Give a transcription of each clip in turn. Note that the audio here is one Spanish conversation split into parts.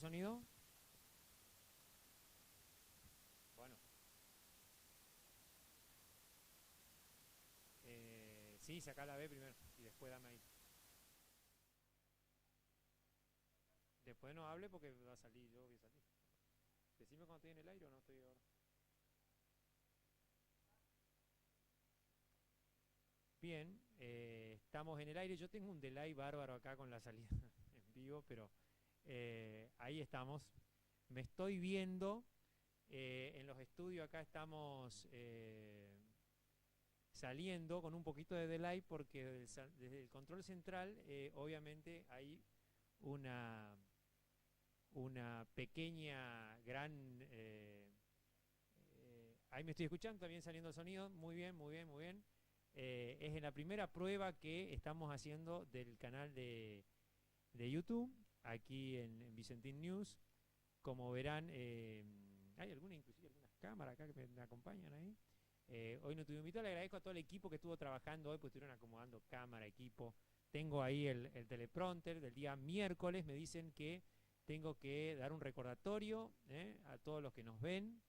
sonido? Bueno, sí, sacá la B primero y después dame ahí. Después no hable porque va a salir, yo voy a salir. Decime cuando estoy en el aire o no estoy ahora. Bien, estamos en el aire. Yo tengo un delay bárbaro acá con la salida en vivo, pero ahí estamos. Me estoy viendo en los estudios. Acá estamos saliendo con un poquito de delay porque desde el control central, obviamente, hay una, una pequeña, gran. Ahí me estoy escuchando, también saliendo el sonido. Muy bien, muy bien, muy bien. Es en la primera prueba que estamos haciendo del canal de YouTube, aquí en Vicentín News. Como verán, hay inclusive algunas cámaras acá que me acompañan ahí. Hoy no tuve invitado, le agradezco a todo el equipo que estuvo trabajando hoy, pues estuvieron acomodando cámara, equipo. Tengo ahí el teleprompter del día miércoles, me dicen que tengo que dar un recordatorio a todos los que nos ven,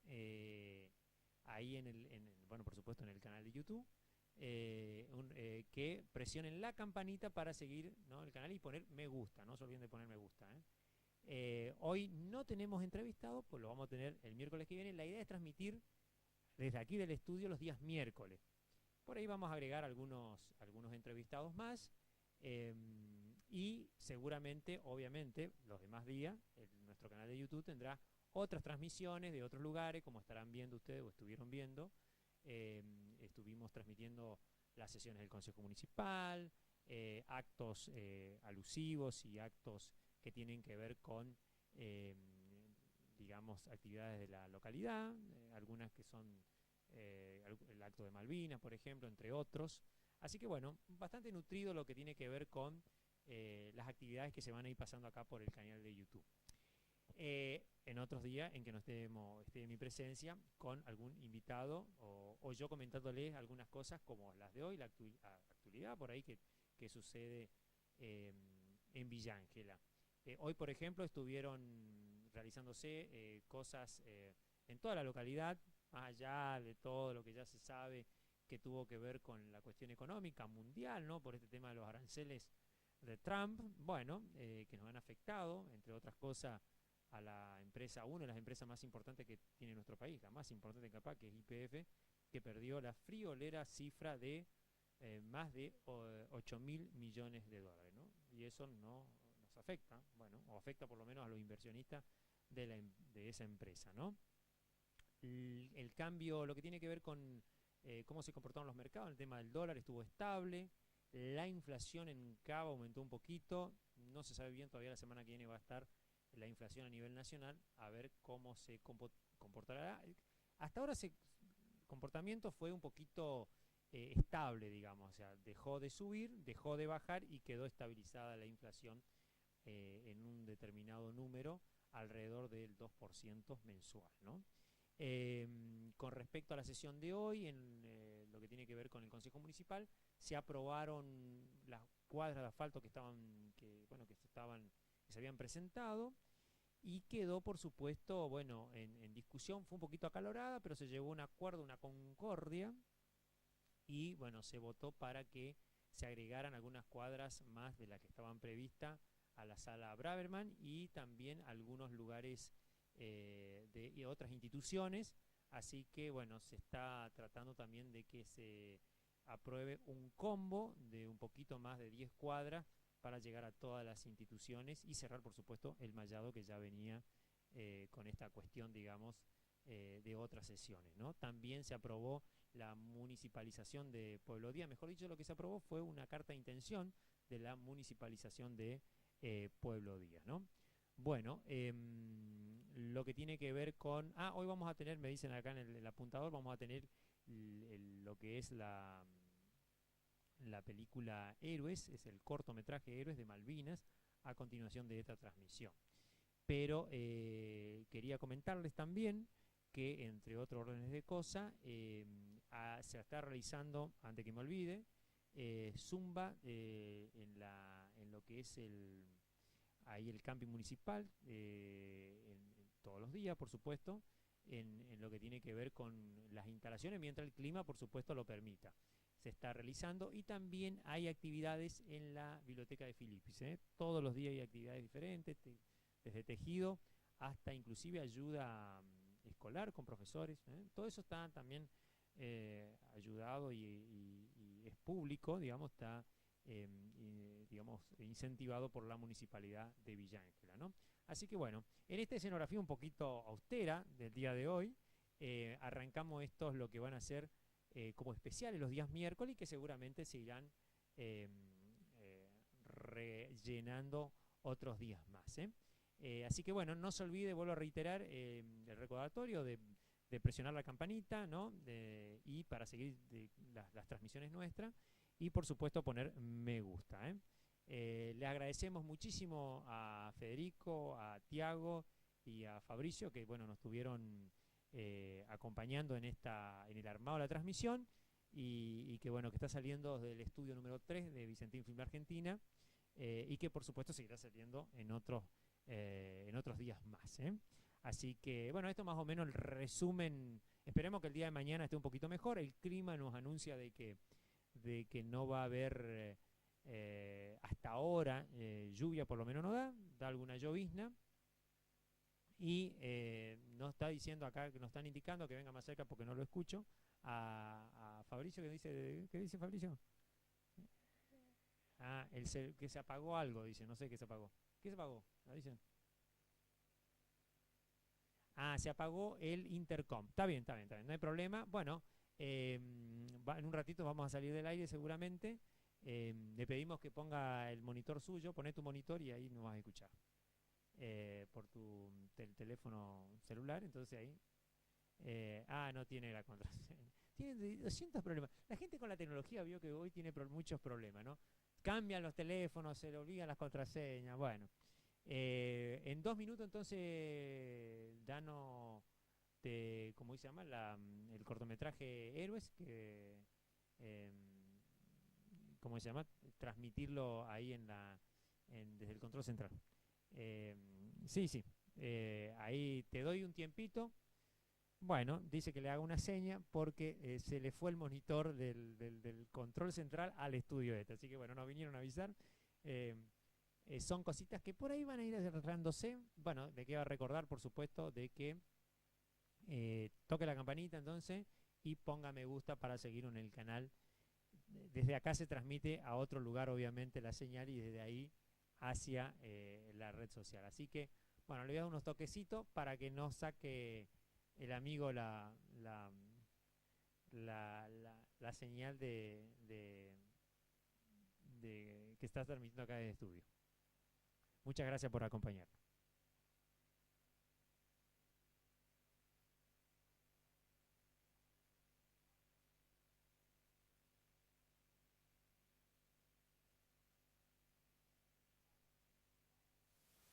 eh, ahí bueno, por supuesto en el canal de YouTube, que presionen la campanita para seguir, ¿no?, el canal y poner me gusta, no se olviden de poner me gusta. Hoy no tenemos entrevistado, pues lo vamos a tener el miércoles que viene. La idea es transmitir desde aquí del estudio los días miércoles. Por ahí vamos a agregar algunos entrevistados más. eh, y seguramente, obviamente, los demás días, nuestro canal de YouTube tendrá otras transmisiones de otros lugares, como estarán viendo ustedes o estuvieron viendo. Estuvimos transmitiendo las sesiones del Consejo Municipal, actos alusivos y actos que tienen que ver con, eh, digamos, actividades de la localidad, algunas que son el acto de Malvinas, por ejemplo, entre otros. Así que bueno, bastante nutrido lo que tiene que ver con las actividades que se van a ir pasando acá por el canal de YouTube. En otros días en que no esté en mi presencia con algún invitado o yo comentándoles algunas cosas como las de hoy, la actualidad por ahí que sucede eh, en Villa Ángela. Hoy, por ejemplo, estuvieron realizándose cosas en toda la localidad, más allá de todo lo que ya se sabe que tuvo que ver con la cuestión económica mundial, ¿no?, por este tema de los aranceles de Trump, bueno, que nos han afectado, entre otras cosas, a la empresa, una de las empresas más importantes que tiene nuestro país, la más importante capaz, que es YPF, que perdió la friolera cifra de más de 8.000 millones de dólares, ¿no? Y eso no nos afecta, bueno, o afecta por lo menos a los inversionistas de esa empresa, ¿no? El cambio, lo que tiene que ver con cómo se comportaron los mercados, el tema del dólar estuvo estable, la inflación en Cava aumentó un poquito, no se sabe bien, todavía la semana que viene va a estar la inflación a nivel nacional, a ver cómo se comportará. Hasta ahora el comportamiento fue un poquito estable, digamos, o sea, dejó de subir, dejó de bajar y quedó estabilizada la inflación en un determinado número, alrededor del 2% mensual, ¿no? Con respecto a la sesión de hoy, en lo que tiene que ver con el Consejo Municipal, se aprobaron las cuadras de asfalto bueno, que se habían presentado y quedó, por supuesto, bueno, en discusión, fue un poquito acalorada, pero se llegó a un acuerdo, una concordia, y bueno, se votó para que se agregaran algunas cuadras más de las que estaban previstas a la sala Braverman y también algunos lugares y otras instituciones. Así que bueno, se está tratando también de que se apruebe un combo de un poquito más de 10 cuadras para llegar a todas las instituciones y cerrar, por supuesto, el mallado que ya venía con esta cuestión, digamos, de otras sesiones, ¿no? También se aprobó la municipalización de Pueblo Día. Mejor dicho, lo que se aprobó fue una carta de intención de la municipalización de Pueblo Día, ¿no? Bueno, lo que tiene que ver con... hoy vamos a tener, me dicen acá en el apuntador, vamos a tener lo que es la película Héroes, es el cortometraje Héroes de Malvinas, a continuación de esta transmisión. Pero quería comentarles también que, entre otros órdenes de cosas, se está realizando, antes que me olvide, Zumba en lo que es ahí el camping municipal, todos los días, por supuesto, en lo que tiene que ver con las instalaciones, mientras el clima, por supuesto, lo permita. Se está realizando y también hay actividades en la biblioteca de Filipis. Todos los días hay actividades diferentes, desde tejido hasta inclusive ayuda escolar con profesores. Todo eso está también ayudado y es público, digamos, está digamos, incentivado por la municipalidad de Villa Ángela, ¿no? Así que bueno, en esta escenografía un poquito austera del día de hoy, arrancamos estos lo que van a ser como especiales los días miércoles y que seguramente se irán rellenando otros días más. Así que bueno, no se olvide, vuelvo a reiterar, el recordatorio de presionar la campanita, ¿no? Y para seguir las transmisiones nuestras y por supuesto poner me gusta. Le agradecemos muchísimo a Federico, a Tiago y a Fabricio que bueno, nos estuvieron acompañando en el armado de la transmisión y que bueno, que está saliendo del estudio número 3 de Vicentín Film Argentina y que por supuesto seguirá saliendo en otros días más. Así que bueno, esto más o menos el resumen. Esperemos que el día de mañana esté un poquito mejor. El clima nos anuncia de que no va a haber hasta ahora lluvia, por lo menos no da alguna llovizna. Y nos está diciendo acá, que nos están indicando que venga más cerca porque no lo escucho, a Fabricio, ¿qué dice Fabricio? Ah, que se apagó algo, dice, no sé qué se apagó. ¿Qué se apagó? ¿Lo dicen? Ah, se apagó el intercom. Está bien, no hay problema. Bueno, en un ratito vamos a salir del aire seguramente. Le pedimos que ponga el monitor suyo, poné tu monitor y ahí nos vas a escuchar. Por tu teléfono celular, entonces ahí. No tiene la contraseña. Tiene 200 problemas. La gente con la tecnología vio que hoy tiene muchos problemas, ¿no? Cambian los teléfonos, se le olvidan las contraseñas. Bueno, en 2 minutos entonces danos ¿cómo se llama? El cortometraje Héroes, que ¿cómo se llama? Transmitirlo ahí desde el control central. Sí, ahí te doy un tiempito. Bueno, dice que le haga una seña porque se le fue el monitor del control central al estudio este. Así que bueno, nos vinieron a avisar. Son cositas que por ahí van a ir arreglándose. Bueno, le queda recordar, por supuesto, de que toque la campanita entonces y ponga me gusta para seguir en el canal. Desde acá se transmite a otro lugar, obviamente, la señal y desde ahí hacia la red social. Así que, bueno, le voy a dar unos toquecitos para que no saque el amigo la señal que está transmitiendo acá desde el estudio. Muchas gracias por acompañarnos.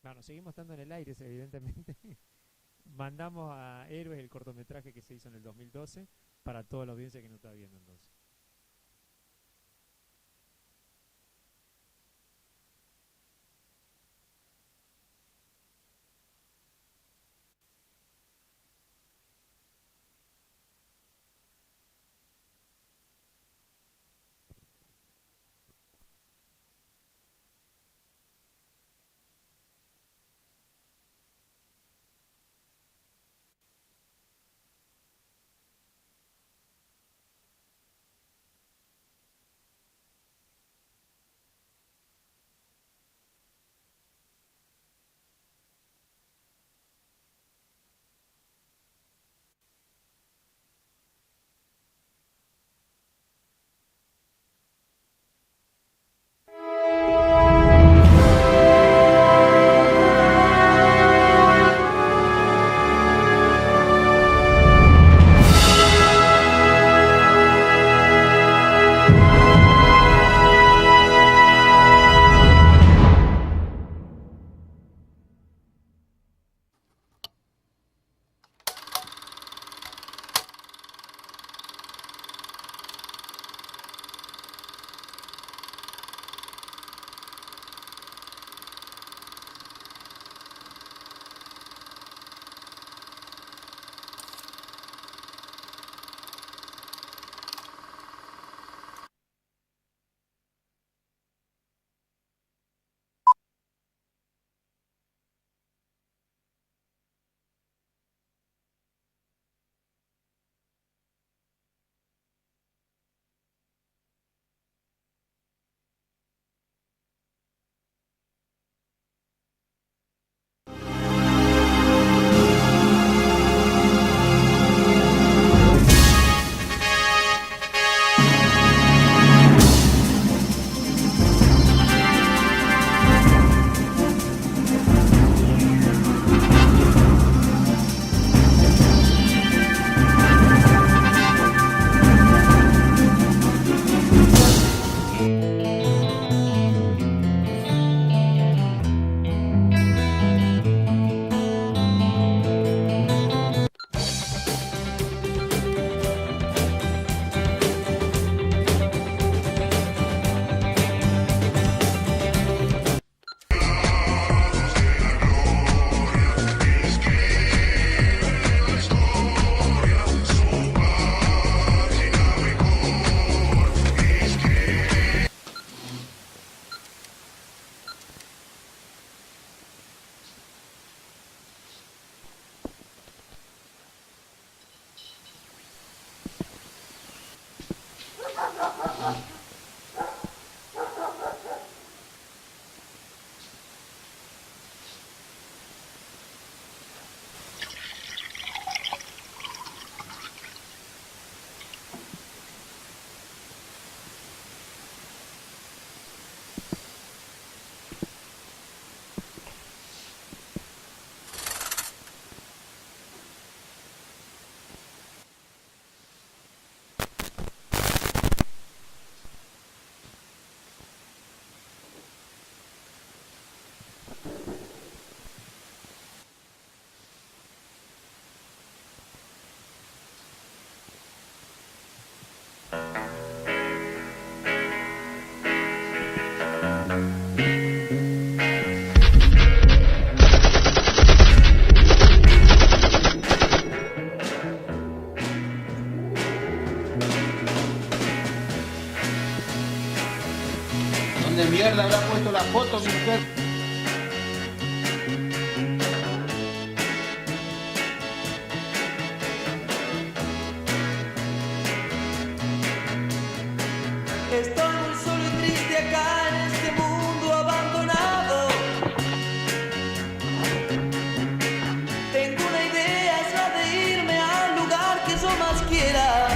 Bueno, seguimos estando en el aire, evidentemente. Mandamos a Héroes el cortometraje que se hizo en el 2012 para toda la audiencia que nos está viendo entonces. ¿Dónde mierda habrá puesto la foto, mi mujer? Estoy muy solo y triste acá en este mundo abandonado. Tengo una idea, es la de irme al lugar que yo más quiera.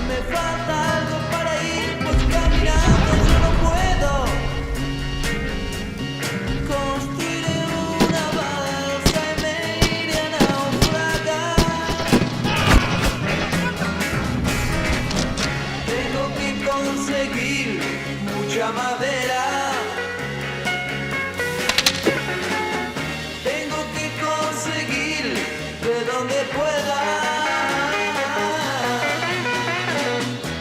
Me falta algo para ir, pues caminando yo no puedo. Construiré una balsa y me iré a naufragar. Tengo que conseguir mucha madera. Tengo que conseguir de donde pueda.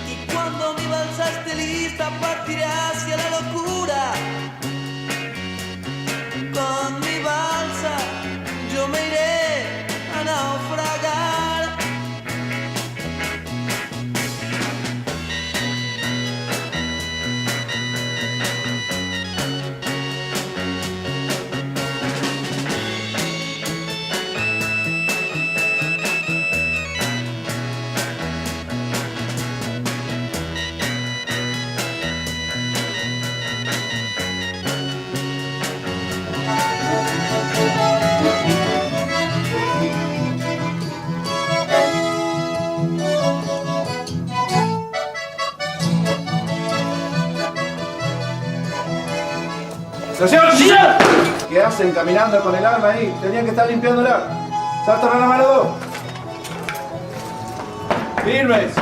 Y cuando mi balsa esté lista, partiré hacia la locura. Con mi balsa yo me iré a naufragar. ¡Estación! ¡Señor! ¿Qué hacen caminando con el arma ahí? Tenían que estar limpiándola. ¡Salto rana mano 2! ¡Firmes!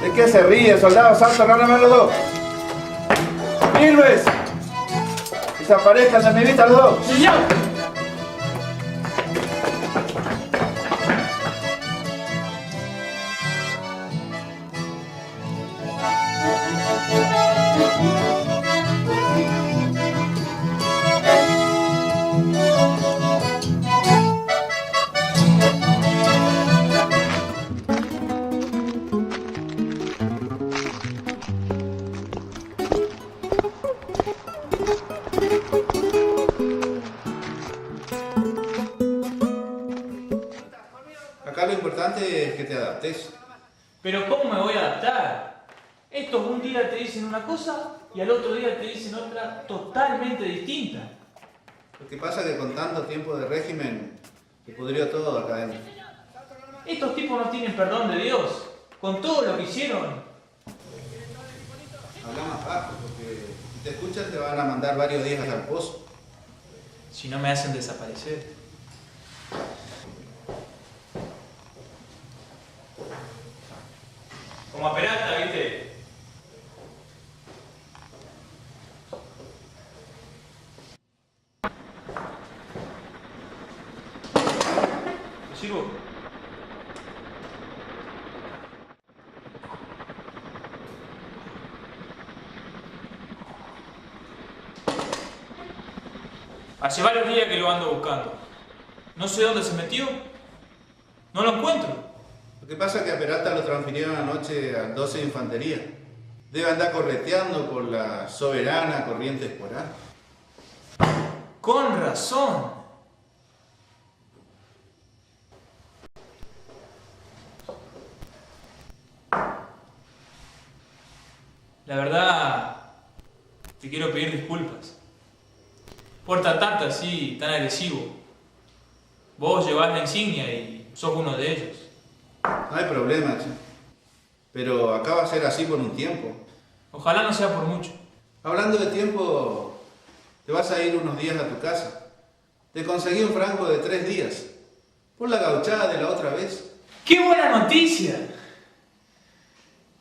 ¿De qué se ríe, soldado? ¡Salto rana mano 2! ¡Firmes! ¡Desaparezcan de mi vista los dos! ¡Señor! Acá lo importante es que te adaptes. Pero ¿cómo me voy a adaptar? Estos un día te dicen una cosa y al otro día te dicen otra totalmente distinta. Lo que pasa es que con tanto tiempo de régimen se pudrió todo acá adentro. Estos tipos no tienen perdón de Dios. Con todo lo que hicieron. Habla más bajo, porque si te escuchan te van a mandar varios días al pozo. Si no me hacen desaparecer. Como a Peralta, ¿viste? ¿Me sirvo? Hace varios días que lo ando buscando. No sé dónde se metió. No lo encuentro. Lo que pasa es que a Peralta lo transfirieron anoche al 12 de Infantería. Debe andar correteando por la soberana Corrientes Porán. Con razón. La verdad, te quiero pedir disculpas. Por tratarte así, tan agresivo. Vos llevás la insignia y sos uno de ellos. No hay problema, che. Pero acá va a ser así por un tiempo. Ojalá no sea por mucho. Hablando de tiempo, te vas a ir unos días a tu casa. Te conseguí un franco de 3 días. Por la gauchada de la otra vez. ¡Qué buena noticia!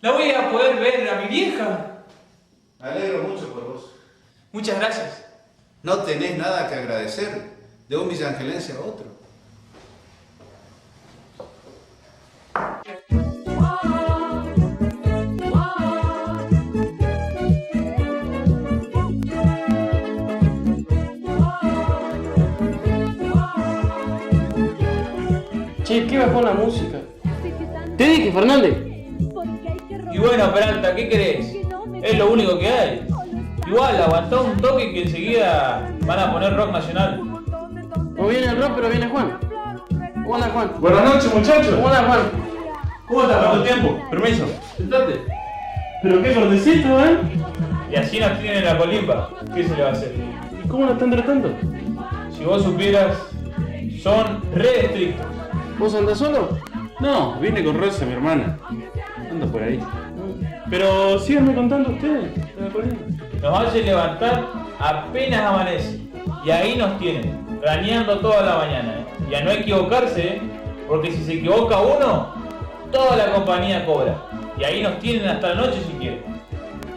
La voy a poder ver a mi vieja. Me alegro mucho por vos. Muchas gracias. No tenés nada que agradecer de un villangelense a otro. Che, qué bajón la música. Sí, ¿qué tal? Te dije, Fernández. Y bueno, Peralta, ¿qué querés? Es lo único que hay. Igual, aguantá un toque que enseguida van a poner rock nacional. No viene el rock, pero viene Juan. ¿Cómo anda, Juan? Buenas noches, muchachos. ¿Cómo anda, Juan? ¿Cómo estás? ¿Cuánto tiempo? Permiso. Sentate. Pero qué cortecito, ¿eh? Y así nos tienen en la colimba. ¿Qué se le va a hacer? ¿Y cómo lo están tratando? Si vos supieras, son re estrictos. ¿Vos andás solo? No, vine con Rosa, mi hermana. Anda por ahí. Pero síganme contando ustedes. Nos hacen levantar apenas amanece. Y ahí nos tienen, raneando toda la mañana. Y a no equivocarse, porque si se equivoca uno, toda la compañía cobra. Y ahí nos tienen hasta la noche si quieren.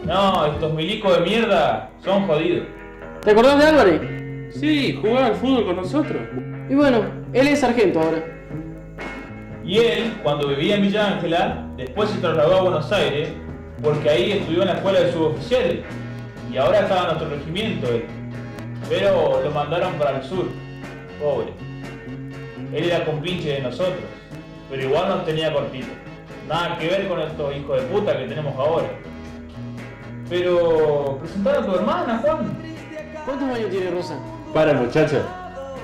No, estos milicos de mierda son jodidos. ¿Te acordás de Álvarez? Sí, jugaba al fútbol con nosotros. Y bueno, él es sargento ahora. Y él, cuando vivía en Villa Ángela, después se trasladó a Buenos Aires, porque ahí estudió en la escuela de suboficiales. Y ahora estaba en nuestro regimiento él. Pero lo mandaron para el sur. Pobre. Él era compinche de nosotros, pero igual nos tenía cortito. Nada que ver con estos hijos de puta que tenemos ahora. Pero... presentar a tu hermana, Juan. ¿Cuántos años tiene Rosa? Para, muchachos.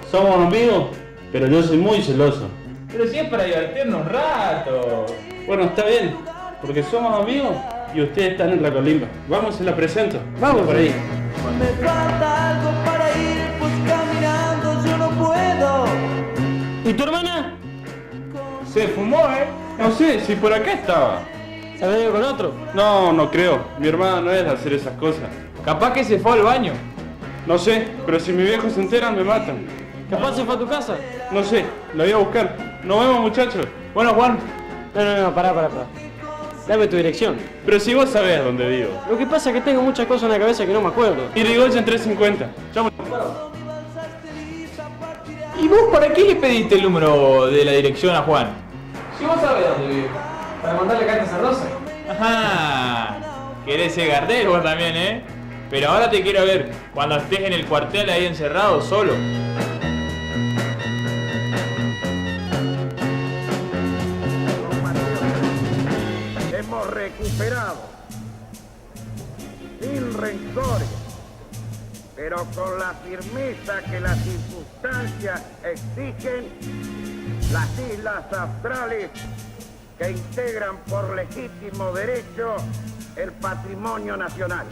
Somos amigos, pero yo soy muy celoso. Pero si es para divertirnos un rato. Bueno, está bien, porque somos amigos y ustedes están en la colimba. Vamos, se la presento. Vamos por ahí. Me falta algo para ir, pues caminando yo no puedo. ¿Y tu hermana? Se fumó, ¿eh? No sé, si por acá estaba. ¿Se ha venido con otro? No, no creo. Mi hermana no es de hacer esas cosas. Capaz que se fue al baño. No sé, pero si mis viejos se enteran me matan. ¿Capaz se fue a tu casa? No sé, la voy a buscar. Nos vemos, muchachos. Bueno, Juan, No, pará. Dame tu dirección. Pero si vos sabés dónde vivo. Lo que pasa es que tengo muchas cosas en la cabeza que no me acuerdo. Irigoyen 350. Chau. ¿y vos para qué le pediste el número de la dirección a Juan? Si vos sabés dónde vive. Para mandarle cartas a Rosa. Ajá, querés ser gardero vos también, ¿eh? Pero ahora te quiero ver, cuando estés en el cuartel ahí encerrado, solo. Hemos recuperado, sin rencores, pero con la firmeza que las circunstancias exigen, las islas australes que integran por legítimo derecho el patrimonio nacional.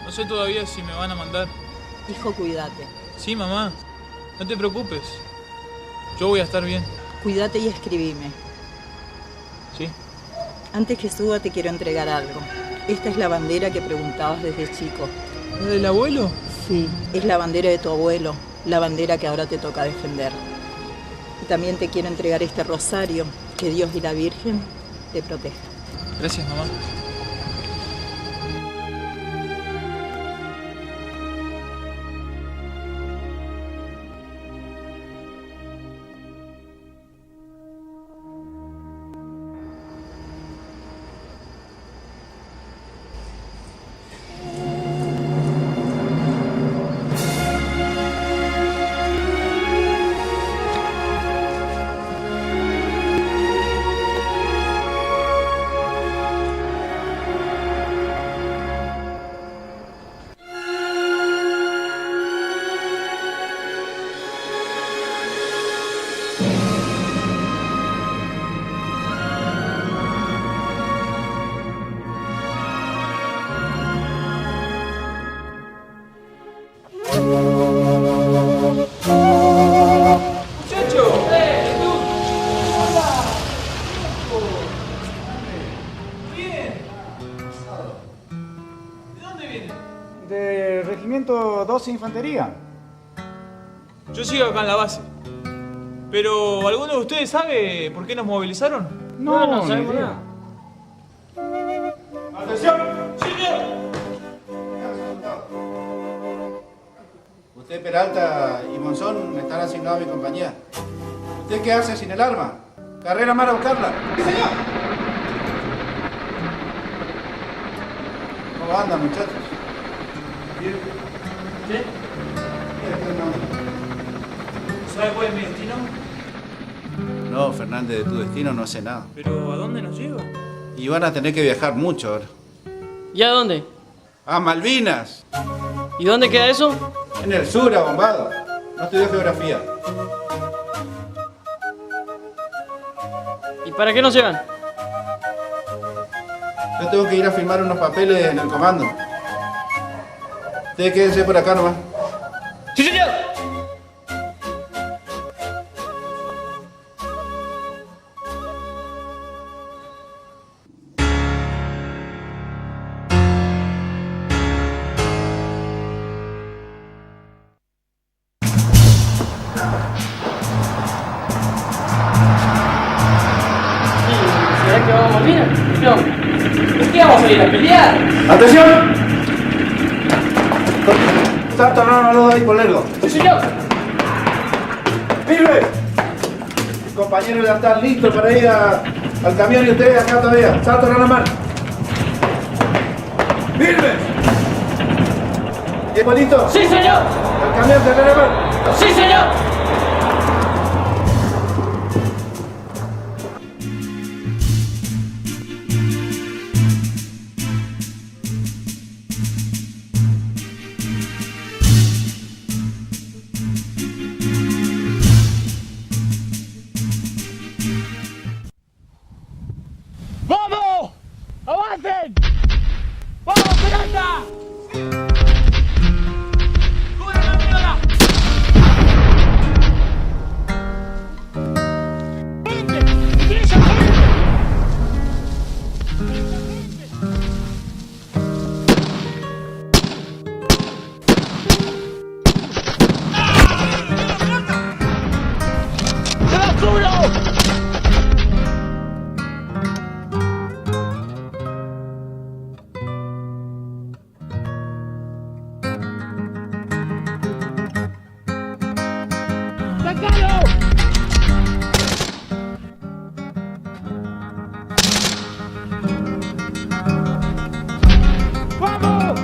No sé todavía si me van a mandar. Hijo, cuídate. Sí, mamá, no te preocupes. Yo voy a estar bien. Cuídate y escribime. Sí. Antes que suba te quiero entregar algo. Esta es la bandera que preguntabas desde chico. ¿La del abuelo? Sí, es la bandera de tu abuelo, la bandera que ahora te toca defender. Y también te quiero entregar este rosario, que Dios y la Virgen te protejan. Gracias, mamá. vos en infantería. Yo sigo acá en la base. Pero, ¿alguno de ustedes sabe por qué nos movilizaron? No sabemos nada. ¡Atención! Usted, Peralta y Monzón están asignados a mi compañía. ¿Usted qué hace sin el arma? ¿Carrera mar a buscarla? ¡Sí, señor! ¿Cómo andan, muchachos? ¿Bien? ¿Qué? ¿Sabe cuál es mi destino? No, Fernández, de tu destino no sé nada. ¿Pero a dónde nos lleva? Y van a tener que viajar mucho ahora. ¿Y a dónde? ¡A Malvinas! ¿Y dónde queda eso? En el sur, abombado. No estudió geografía. ¿Y para qué nos llevan? Yo tengo que ir a firmar unos papeles en el comando. Ustedes quédense por acá nomás. ¡Sí, señor! ¿Será que vamos a morir? No. ¿Por qué vamos a ir a pelear? ¡Atención! Salto, no lo doy por largo. ¡Sí, señor! ¡Firme! Mis compañeros ya están listos para ir al camión y ustedes acá todavía. Salto, no la mano. ¡Firme! ¿Y bonito? ¡Sí, señor! ¡Al camión, de la mano! ¡Sí, señor! ¡Vamos! ¡Avancen! ¡Vamos, Peralta! ¡Cubran la maniobra! ¡Vente! ¡Derecha, ¡se va, cúbelo! ¡Sacalo! ¡Vamos!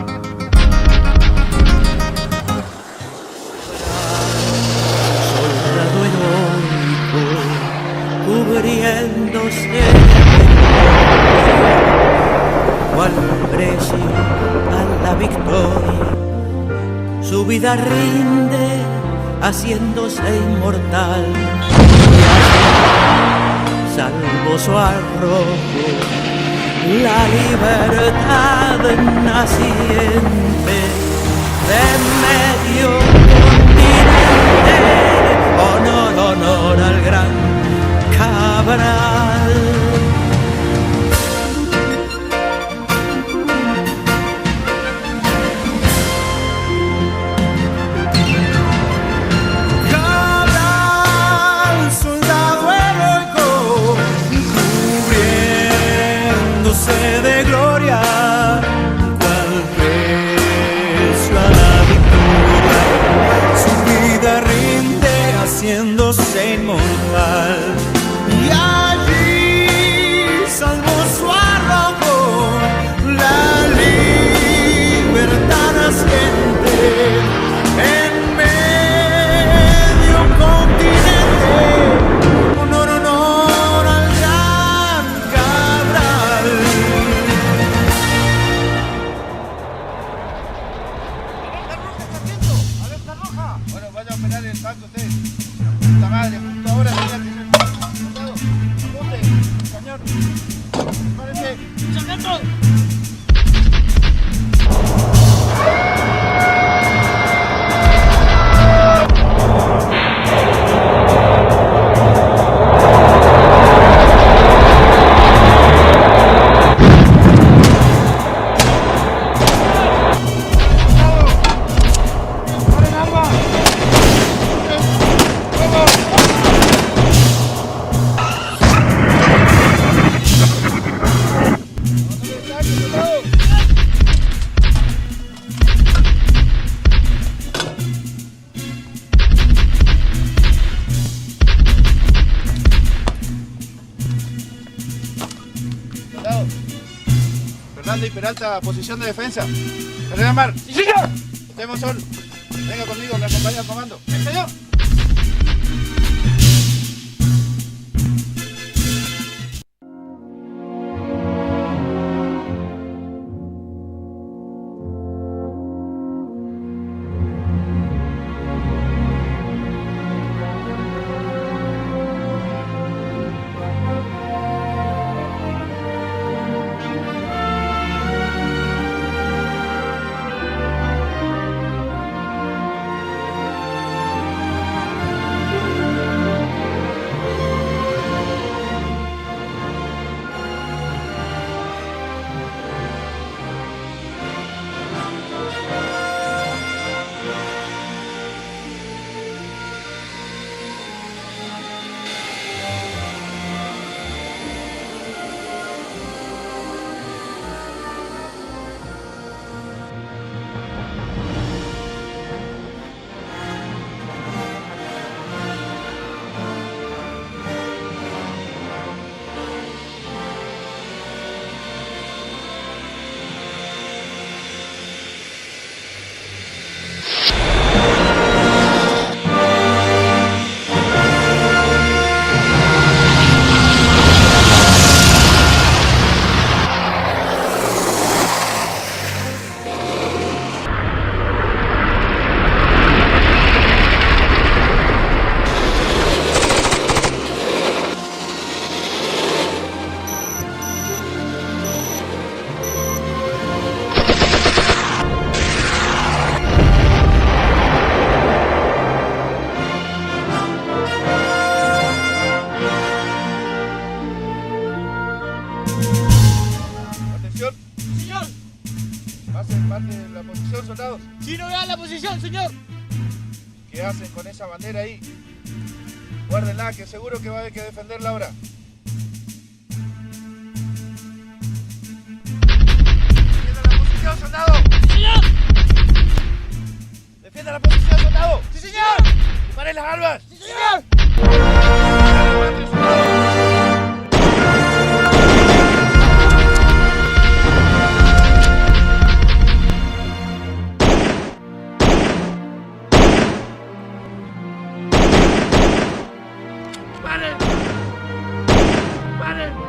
Soldado heroico, cubriéndose cual precio a la victoria, su vida rinde haciéndose inmortal, salvo su arrojo, la libertad naciente de medio continente. Honor, honor al gran Cabral. De gloria, cual precio a la victoria, su vida rinde haciéndose inmortal, y allí salvó su arrojo, la libertad naciente en medio continente. Honor, honor al gran Cabral. ¡Alerta roja! Bueno, vaya a operar el banco ustedes. Puta madre, justo ahora tenía que ser soldado. Apunte, cañón. Prepárense. ¡Sargento! Comandante y Peralta, posición de defensa. General Mar. ¡Sí, señor! Usted, Monzón, venga conmigo, me acompaña al comando. ¡Sí, señor! soldados? ¡Sí, no vean la posición, señor! ¿Qué hacen con esa bandera ahí? Guárdenla, que seguro que va a haber que defenderla ahora. ¡Defienda la posición, soldado! ¡Sí, señor! ¡Defienda la posición, soldado! ¡Sí, señor! ¡Disparen las armas! ¡Sí, señor! ¡Paren! ¡Paren!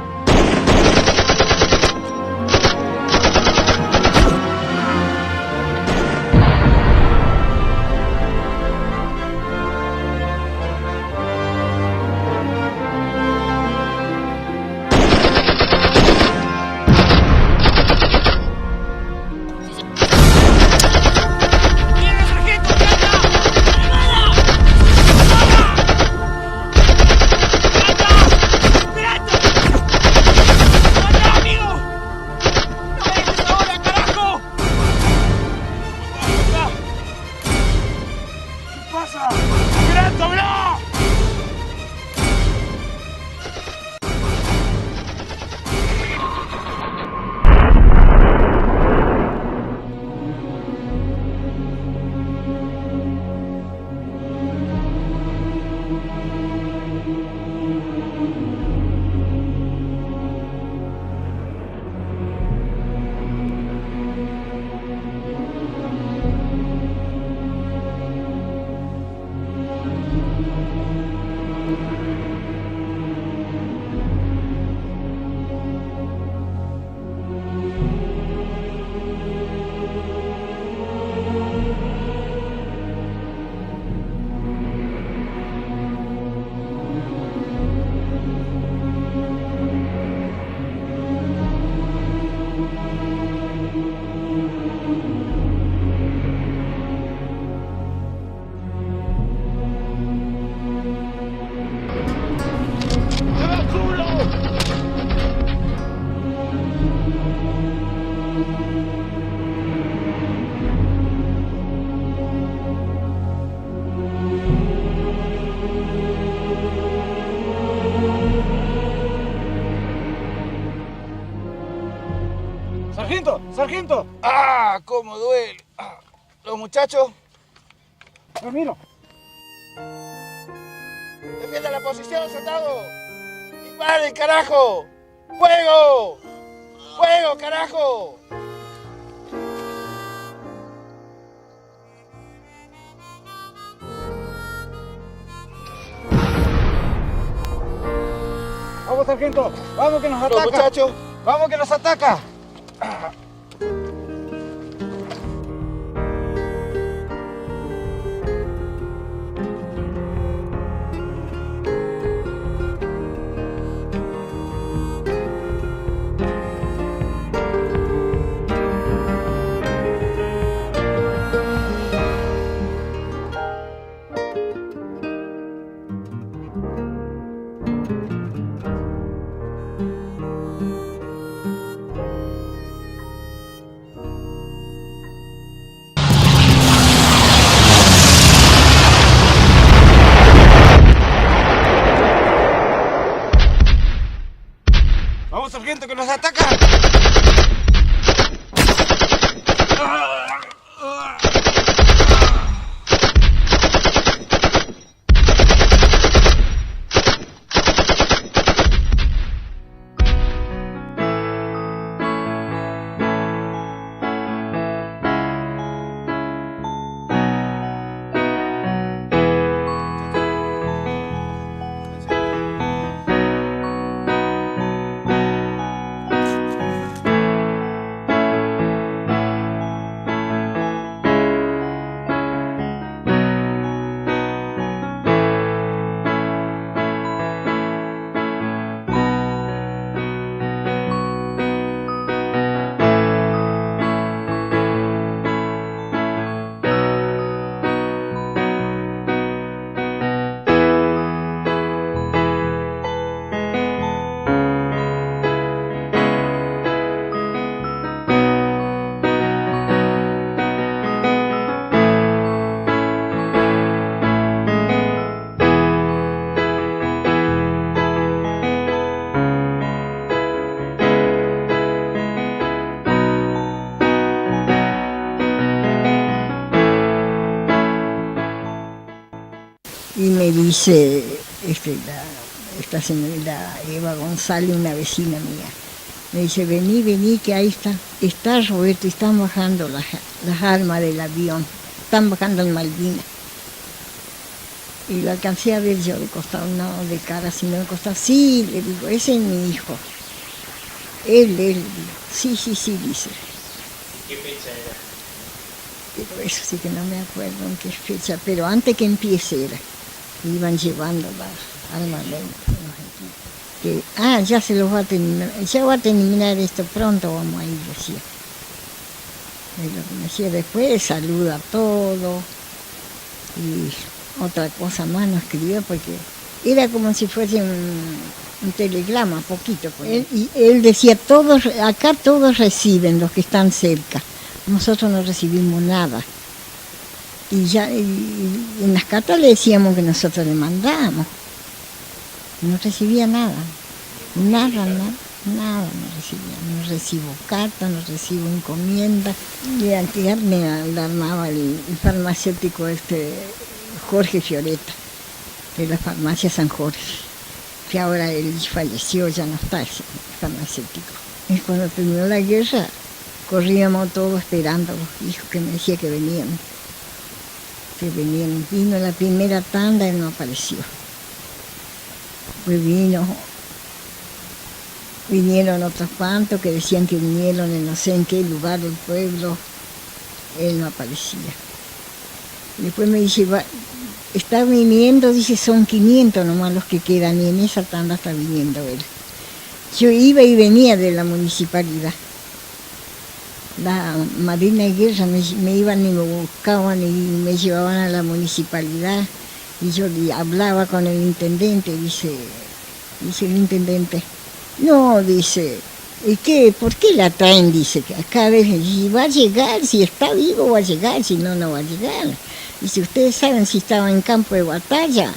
¡Sargento! ¡Sargento! ¡Ah! ¡Cómo duele! Ah. Los muchachos, Ramiro. defiendan la posición, soldado. ¡Disparen, carajo! ¡Fuego! ¡Fuego, carajo! Vamos, sargento, vamos que nos ataca. Muchachos, Vamos que nos ataca. Vamos, sargento, que nos ataca. Y me dice esta señora Eva González, una vecina mía, me dice, vení, que ahí está Roberto, están bajando las armas del avión, están bajando en Malvinas. Y lo alcancé a ver yo de costado, no de cara, sino de costado. Sí, le digo, ese es mi hijo. Él, digo, sí, dice. ¿Qué fecha era? Pero eso sí que no me acuerdo en qué fecha, pero antes que empiece era. Iban llevando las armas que ya se los va a terminar, ya va a terminar esto pronto, vamos a ir, decía. Y lo que me decía después, saluda a todo, y otra cosa más no escribió porque era como si fuese un telegrama, poquito. Pues. Él decía, acá todos reciben, los que están cerca, nosotros no recibimos nada. Y en las cartas le decíamos que nosotros le mandábamos. No recibía nada. Nada no recibía. No recibo cartas, no recibo encomiendas. Y antes me alarmaba el farmacéutico Jorge Fioretta, de la farmacia San Jorge. Que ahora él falleció, ya no está el farmacéutico. Y cuando terminó la guerra, corríamos todos esperando a los hijos que me decía que venían. Vino la primera tanda y no apareció. Pues vinieron otros cuantos que decían que vinieron en no sé en qué lugar del pueblo, él no aparecía. Después me dice, está viniendo, dice, son 500 nomás los que quedan, y en esa tanda está viniendo él. Yo iba y venía de la municipalidad. La Marina de Guerra me iban y me buscaban y me llevaban a la municipalidad y yo hablaba con el intendente, dice el intendente, no, dice, ¿y qué? ¿Por qué la traen? Dice, que acá va a llegar, si está vivo va a llegar, si no, no va a llegar. Dice, ustedes saben si estaba en campo de batalla,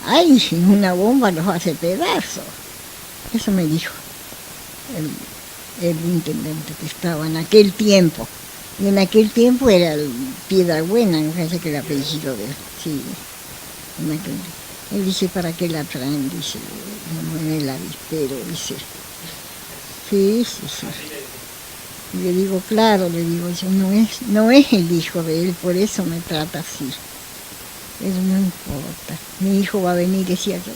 ay, una bomba los hace pedazos. Eso me dijo el intendente que estaba en aquel tiempo. Y en aquel tiempo era el Piedrabuena, me parece que el apellido de él. Sí, él dice, ¿para qué la traen? Dice, en el avispero, dice. Sí, sí, sí. Y le digo, claro, le digo, yo no es el hijo de él, por eso me trata así. Pero no importa, mi hijo va a venir, decía yo.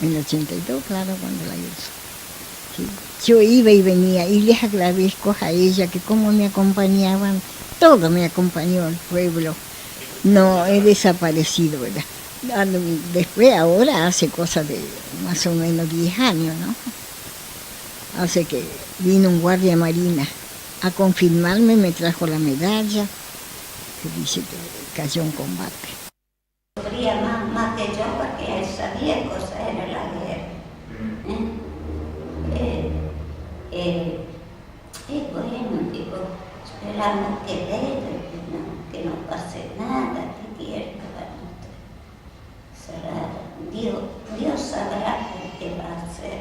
En el 82, claro, cuando la hizo. Sí. Yo iba y venía, y les agradezco a ella que como me acompañaban, todo me acompañó al pueblo. No he desaparecido, ¿verdad? Después, ahora hace cosas de más o menos 10 años, ¿no? Hace que vino un guardia marina a confirmarme, me trajo la medalla, que dice que cayó en combate. Sufría más que yo porque él sabía cosas era la guerra. Y bueno, digo, esperamos que venga, que no pase nada, que quiera. Dios sabrá qué va a hacer.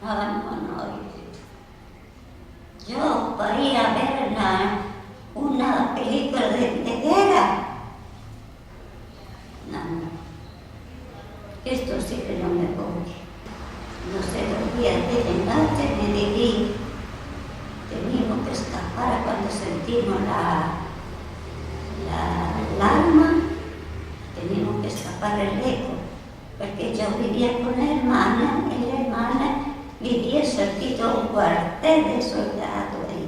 No. Yo voy a ver una película de guerra. No. Esto sí que no me voy. No sé, los días de noche me diví. Teníamos que escapar cuando sentimos la alarma. Teníamos que escapar el eco, porque yo vivía con la hermana, y la hermana vivía cerquita de un cuartel de soldados ahí.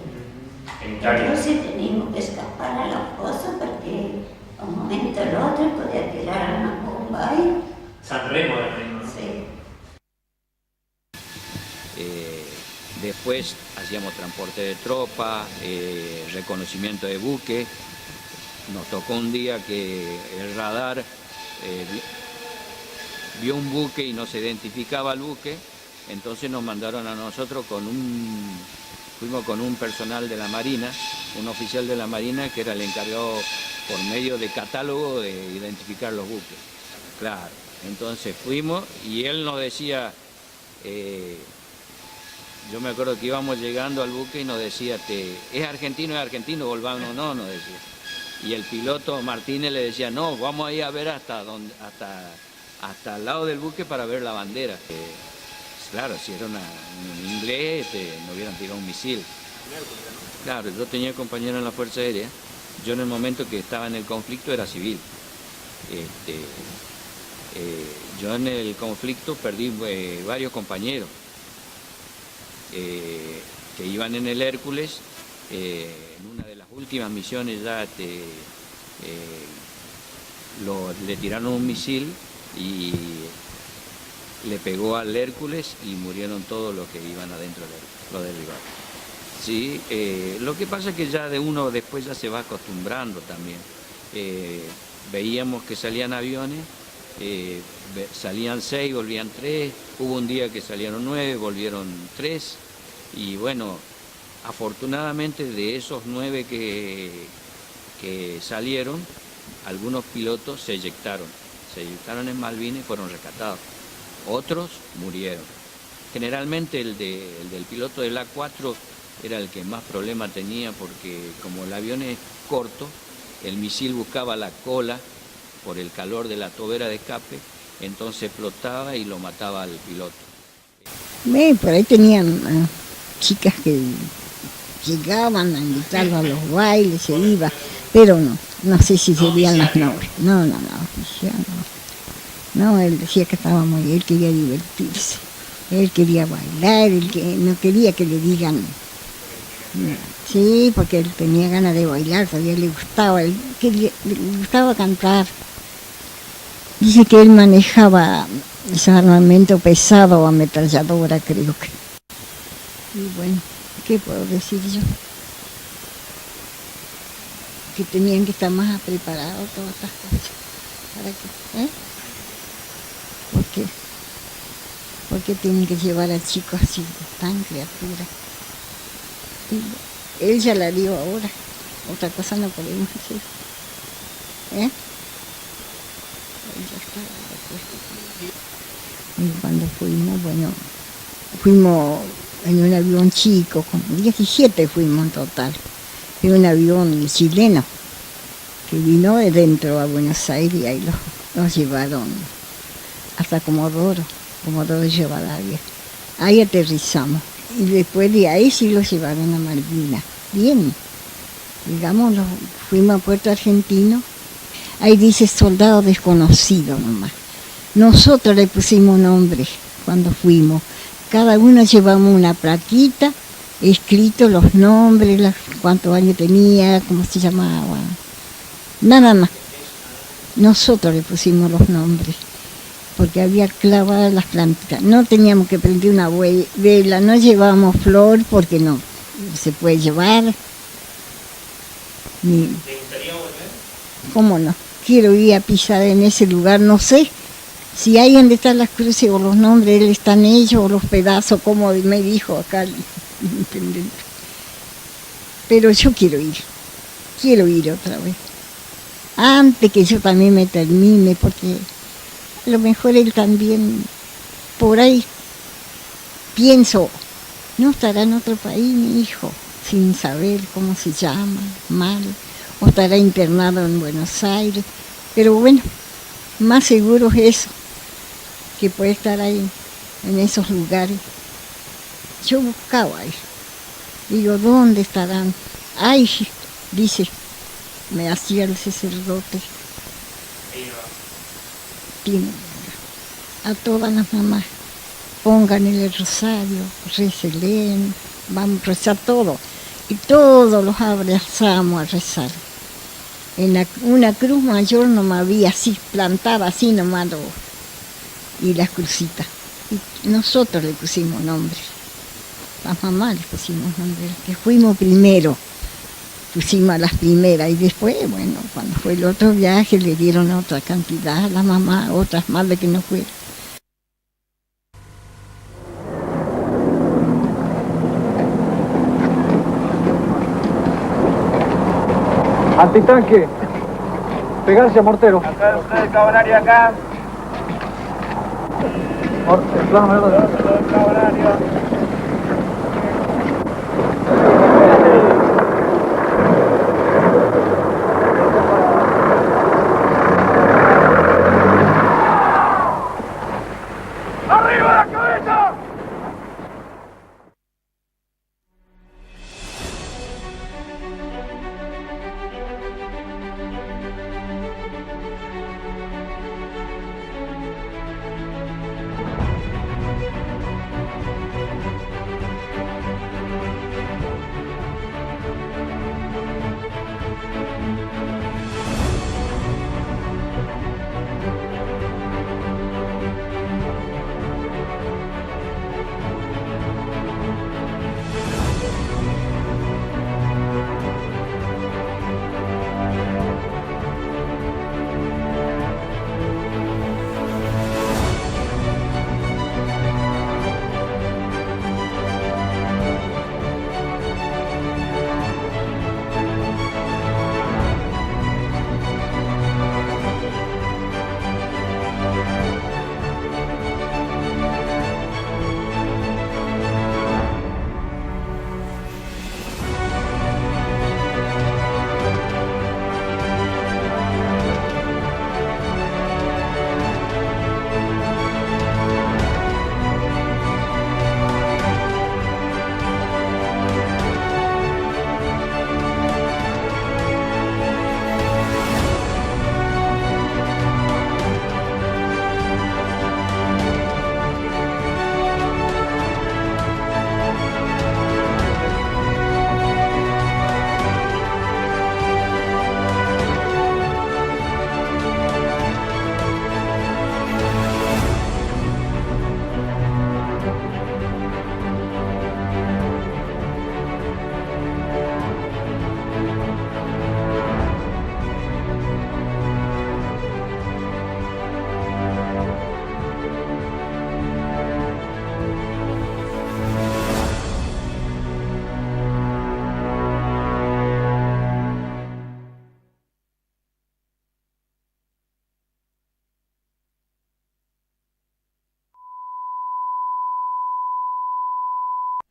Entonces teníamos que escapar a la fosa porque a un momento o el otro podía tirar una bomba ahí. San Remo era mismo. Sí. Después hacíamos transporte de tropa, reconocimiento de buque. Nos tocó un día que el radar vio un buque y no se identificaba el buque, entonces nos mandaron a nosotros fuimos con un personal de la Marina, un oficial de la Marina que era el encargado por medio de catálogo de identificar los buques. Claro, entonces fuimos y él nos decía, yo me acuerdo que íbamos llegando al buque y nos decía, ¿es argentino, volvamos? No, nos decía. Y el piloto Martínez le decía, no, vamos a ir a ver hasta el lado del buque para ver la bandera. Claro, si era un inglés, no hubieran tirado un misil. Claro, yo tenía compañero en la Fuerza Aérea. Yo en el momento que estaba en el conflicto era civil. Yo en el conflicto perdí varios compañeros que iban en el Hércules. En una de las últimas misiones ya le tiraron un misil y le pegó al Hércules y murieron todos los que iban adentro del Hércules, lo derribaron. Sí, lo que pasa es que ya de uno después ya se va acostumbrando también. Veíamos que salían aviones, salían 6, volvían 3, hubo un día que salieron 9, volvieron 3 y bueno, afortunadamente de esos 9 que salieron, algunos pilotos se eyectaron en Malvinas y fueron rescatados. Otros murieron. Generalmente el del piloto del A4 era el que más problema tenía porque como el avión es corto, el misil buscaba la cola por el calor de la tobera de escape, entonces explotaba y lo mataba al piloto. Por ahí tenían chicas que llegaban a invitarlo a los bailes, se iba, pero no sé si serían las novias. No, él decía que él quería divertirse, él quería bailar, no quería que le digan. Sí, porque él tenía ganas de bailar, todavía le gustaba cantar. Dice que él manejaba ese armamento pesado, ametralladora, creo que. Y bueno, ¿qué puedo decir yo? Que tenían que estar más preparados todas estas cosas. ¿Para qué? ¿Por qué? ¿Por qué tienen que llevar a chicos así, tan criaturas? Y él ya la dio ahora. Otra cosa no podemos hacer. Y cuando fuimos en un avión chico, como 17 fuimos en total, en un avión chileno que vino de dentro a Buenos Aires y ahí nos llevaron hasta Comodoro Rivadavia. Ahí aterrizamos. Y después de ahí sí los llevaron a Malvinas. Bien. Digamos, fuimos a Puerto Argentino. Ahí dice soldado desconocido nomás. Nosotros le pusimos nombre cuando fuimos. Cada uno llevamos una plaquita, escrito los nombres, cuántos años tenía, cómo se llamaba. Nada más. Nosotros le pusimos los nombres, porque había clavadas las plantitas. No teníamos que prender una vela, no llevábamos flor porque no se puede llevar. ¿Te gustaría volver? ¿Cómo no? Quiero ir a pisar en ese lugar, no sé si ahí donde están las cruces o los nombres están ellos o los pedazos, como me dijo acá el intendente. Pero yo quiero ir otra vez. Antes que yo también me termine, porque a lo mejor él también, por ahí, pienso, no estará en otro país mi hijo, sin saber cómo se llama, mal, o estará internado en Buenos Aires, pero bueno, más seguro es eso, que puede estar ahí, en esos lugares. Yo buscaba ahí, digo, ¿dónde estarán? Ay, dice, me hacía el sacerdote. A todas las mamás, pongan el rosario, recelen, vamos a rezar todo. Y todos los abrazamos a rezar. En una cruz mayor nomás había así, plantada así nomás, y las crucitas. Y nosotros le pusimos nombre. Las mamás le pusimos nombre, que fuimos primero. Pusimos a las primeras y después, bueno, cuando fue el otro viaje le dieron otra cantidad a la mamá, otras más de que no fueron. Antitanque. Pegarse a mortero. Acá ustedes, cabonario, acá. Cabonario.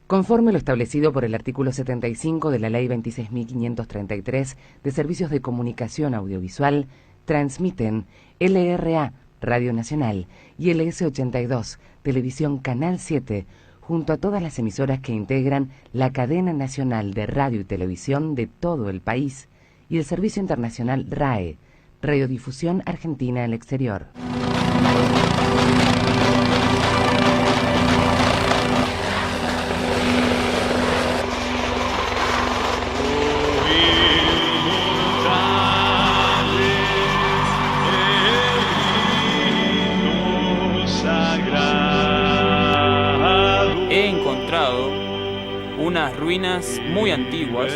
Conforme lo establecido por el artículo 75 de la Ley 26.533 de Servicios de Comunicación Audiovisual, transmiten LRA, Radio Nacional, y LS82, Televisión Canal 7, junto a todas las emisoras que integran la cadena nacional de radio y televisión de todo el país y el servicio internacional RAE, Radiodifusión Argentina al Exterior. He encontrado unas ruinas muy antiguas.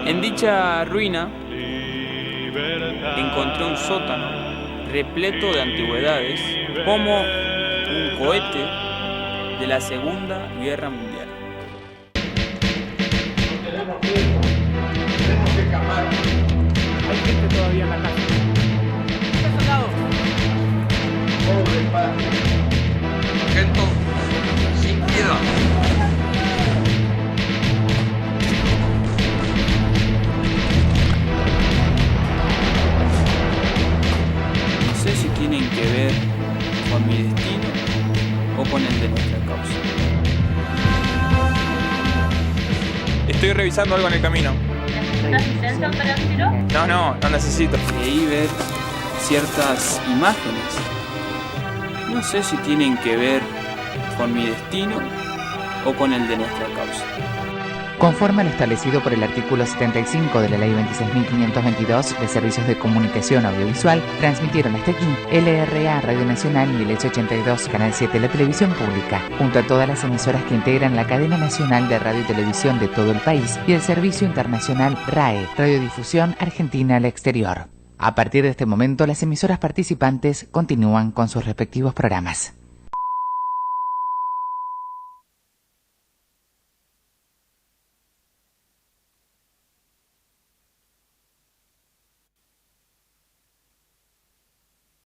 En dicha ruina encontré un sótano repleto de antigüedades, como un cohete de la Segunda Guerra Mundial. Tenemos que escapar. Hay gente todavía en la casa. ¿Qué soldados? Pobre padre. Sargento, sin piedad. No sé si tienen que ver con mi destino o con el de nuestra causa. Estoy revisando algo en el camino. ¿Necesitas licencia para el tiro? No necesito. Creí ver ciertas imágenes. No sé si tienen que ver con mi destino o con el de nuestra causa. Conforme a lo establecido por el artículo 75 de la Ley 26.522 de Servicios de Comunicación Audiovisual, transmitieron hasta aquí LRA Radio Nacional y el H82 Canal 7 de la Televisión Pública, junto a todas las emisoras que integran la cadena nacional de radio y televisión de todo el país y el servicio internacional RAE, Radiodifusión Argentina al Exterior. A partir de este momento, las emisoras participantes continúan con sus respectivos programas.